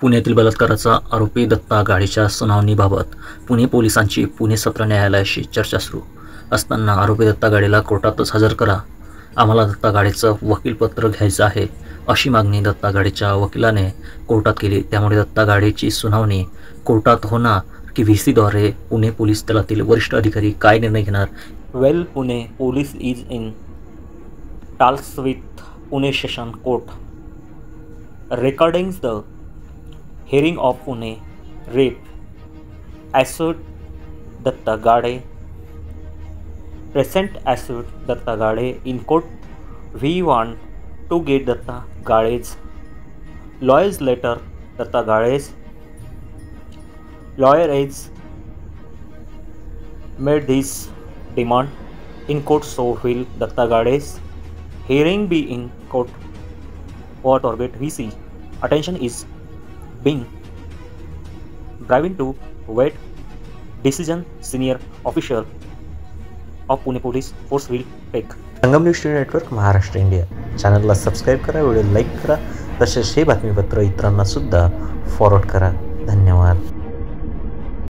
पुण्यातील बलात्काराचा आरोपी दत्ता गाडीच्या सुनावणीबाबत पुणे पोलिसांची पुणे सत्र न्यायालयाशी चर्चा सुरू असताना आरोपी दत्ता गाडीला कोर्टातच हजर करा, आम्हाला दत्ता गाडीचं वकीलपत्र घ्यायचं आहे, अशी मागणी दत्ता गाडीच्या वकिलाने कोर्टात केली। त्यामुळे दत्ता गाडीची सुनावणी कोर्टात होणार की व्हीसीद्वारे पुणे पोलीस दलातील वरिष्ठ अधिकारी काय निर्णय घेणार? Well, Pune police is in talks with Pune session court regarding the hearing of Pune rape accused Datta Gade. Present accused Datta Gade in court. We want to get Datta Gade's lawyer's letter. Datta Gade's lawyer has made this demand in court, so will Datta Gade's hearing be in court or target VC. Attention is being driven to wait decision senior official of Pune Police Force will take. Sangam news network Maharashtra India चॅनलला subscribe करा, video like करा, तसेच हे बातमीपत्र इतरांना सुद्धा forward करा। धन्यवाद।